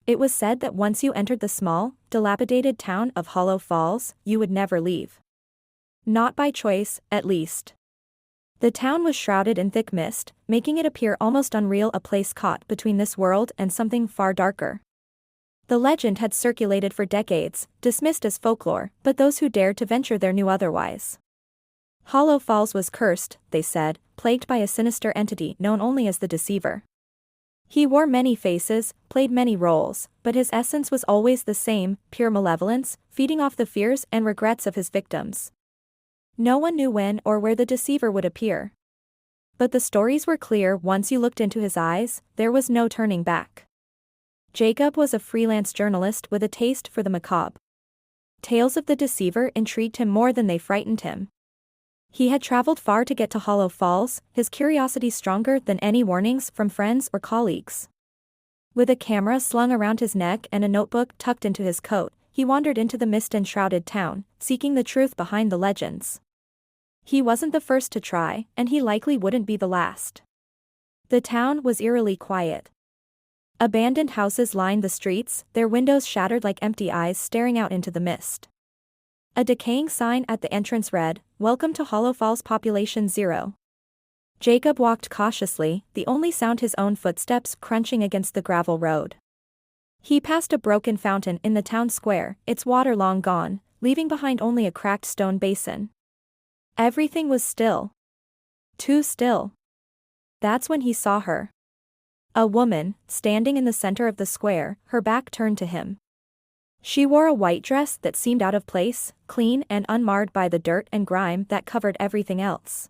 It was said that once you entered the small, dilapidated town of Hollow Falls, you would never leave. Not by choice, at least. The town was shrouded in thick mist, making it appear almost unreal, a place caught between this world and something far darker. The legend had circulated for decades, dismissed as folklore, but those who dared to venture there knew otherwise. Hollow Falls was cursed, they said, plagued by a sinister entity known only as the Deceiver. He wore many faces, played many roles, but his essence was always the same, pure malevolence, feeding off the fears and regrets of his victims. No one knew when or where the Deceiver would appear. But the stories were clear: once you looked into his eyes, there was no turning back. Jacob was a freelance journalist with a taste for the macabre. Tales of the Deceiver intrigued him more than they frightened him. He had traveled far to get to Hollow Falls, his curiosity stronger than any warnings from friends or colleagues. With a camera slung around his neck and a notebook tucked into his coat, he wandered into the mist-enshrouded town, seeking the truth behind the legends. He wasn't the first to try, and he likely wouldn't be the last. The town was eerily quiet. Abandoned houses lined the streets, their windows shattered like empty eyes staring out into the mist. A decaying sign at the entrance read, "Welcome to Hollow Falls, Population Zero." Jacob walked cautiously, the only sound his own footsteps crunching against the gravel road. He passed a broken fountain in the town square, its water long gone, leaving behind only a cracked stone basin. Everything was still. Too still. That's when he saw her. A woman, standing in the center of the square, her back turned to him. She wore a white dress that seemed out of place, clean and unmarred by the dirt and grime that covered everything else.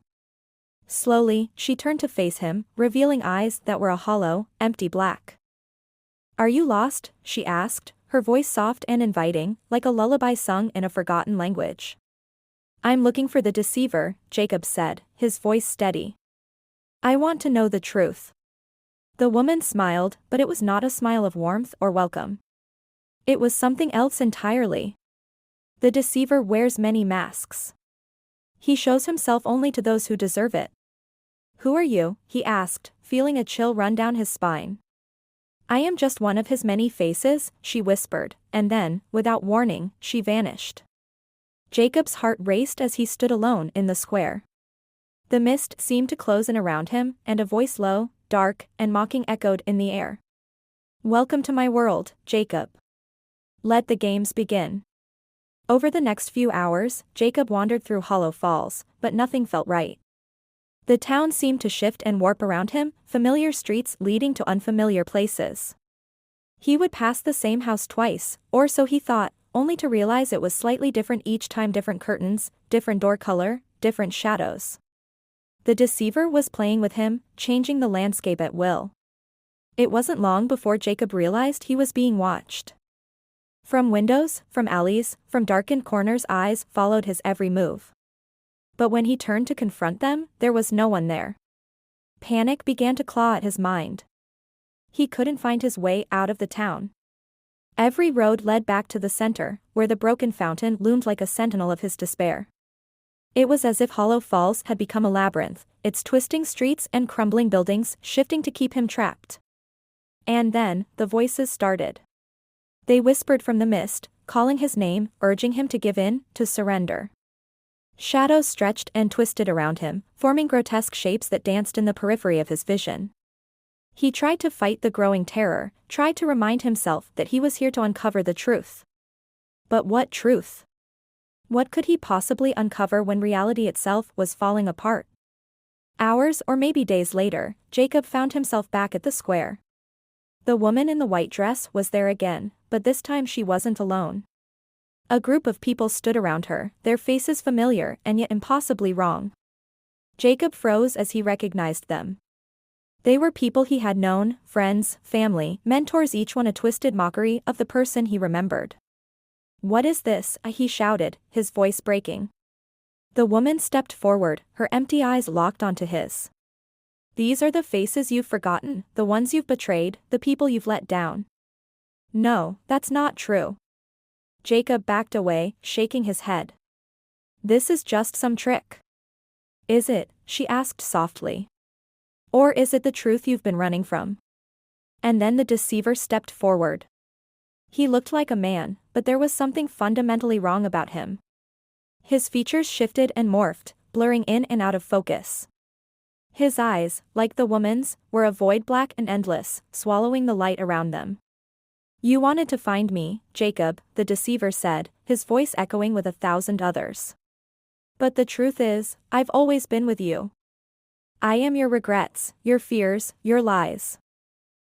Slowly, she turned to face him, revealing eyes that were a hollow, empty black. "Are you lost?" she asked, her voice soft and inviting, like a lullaby sung in a forgotten language. "I'm looking for the Deceiver," Jacob said, his voice steady. "I want to know the truth." The woman smiled, but it was not a smile of warmth or welcome. It was something else entirely. "The Deceiver wears many masks. He shows himself only to those who deserve it." "Who are you?" he asked, feeling a chill run down his spine. "I am just one of his many faces," she whispered, and then, without warning, she vanished. Jacob's heart raced as he stood alone in the square. The mist seemed to close in around him, and a voice low, dark, and mocking echoed in the air. "Welcome to my world, Jacob. Let the games begin." Over the next few hours, Jacob wandered through Hollow Falls, but nothing felt right. The town seemed to shift and warp around him, familiar streets leading to unfamiliar places. He would pass the same house twice, or so he thought, only to realize it was slightly different each time: different curtains, different door color, different shadows. The Deceiver was playing with him, changing the landscape at will. It wasn't long before Jacob realized he was being watched. From windows, from alleys, from darkened corners, eyes followed his every move. But when he turned to confront them, there was no one there. Panic began to claw at his mind. He couldn't find his way out of the town. Every road led back to the center, where the broken fountain loomed like a sentinel of his despair. It was as if Hollow Falls had become a labyrinth, its twisting streets and crumbling buildings shifting to keep him trapped. And then, the voices started. They whispered from the mist, calling his name, urging him to give in, to surrender. Shadows stretched and twisted around him, forming grotesque shapes that danced in the periphery of his vision. He tried to fight the growing terror, tried to remind himself that he was here to uncover the truth. But what truth? What could he possibly uncover when reality itself was falling apart? Hours or maybe days later, Jacob found himself back at the square. The woman in the white dress was there again, but this time she wasn't alone. A group of people stood around her, their faces familiar and yet impossibly wrong. Jacob froze as he recognized them. They were people he had known, friends, family, mentors, each one a twisted mockery of the person he remembered. "What is this?" he shouted, his voice breaking. The woman stepped forward, her empty eyes locked onto his. "These are the faces you've forgotten, the ones you've betrayed, the people you've let down." "No, that's not true." Jacob backed away, shaking his head. "This is just some trick." "Is it?" she asked softly. "Or is it the truth you've been running from?" And then the Deceiver stepped forward. He looked like a man, but there was something fundamentally wrong about him. His features shifted and morphed, blurring in and out of focus. His eyes, like the woman's, were a void black and endless, swallowing the light around them. "You wanted to find me, Jacob," the deceiver said, his voice echoing with 1,000 others. "But the truth is, I've always been with you. I am your regrets, your fears, your lies.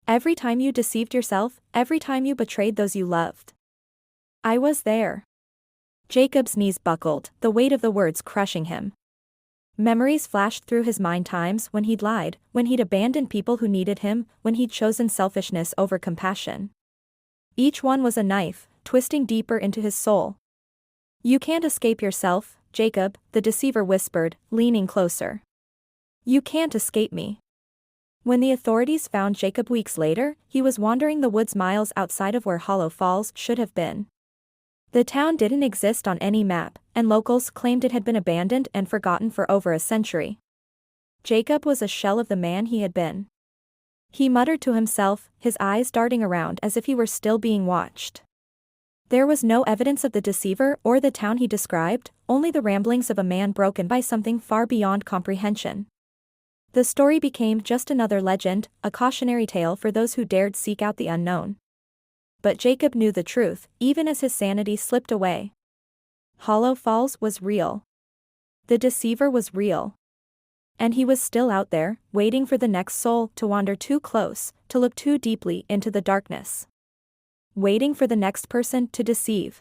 Every time you deceived yourself, every time you betrayed those you loved. I was there." Jacob's knees buckled, the weight of the words crushing him. Memories flashed through his mind, times when he'd lied, when he'd abandoned people who needed him, when he'd chosen selfishness over compassion. Each one was a knife, twisting deeper into his soul. "You can't escape yourself, Jacob," the deceiver whispered, leaning closer. "You can't escape me." When the authorities found Jacob weeks later, he was wandering the woods miles outside of where Hollow Falls should have been. The town didn't exist on any map, and locals claimed it had been abandoned and forgotten for over a century. Jacob was a shell of the man he had been. He muttered to himself, his eyes darting around as if he were still being watched. There was no evidence of the deceiver or the town he described, only the ramblings of a man broken by something far beyond comprehension. The story became just another legend, a cautionary tale for those who dared seek out the unknown. But Jacob knew the truth, even as his sanity slipped away. Hollow Falls was real. The deceiver was real. And he was still out there, waiting for the next soul to wander too close, to look too deeply into the darkness. Waiting for the next person to deceive.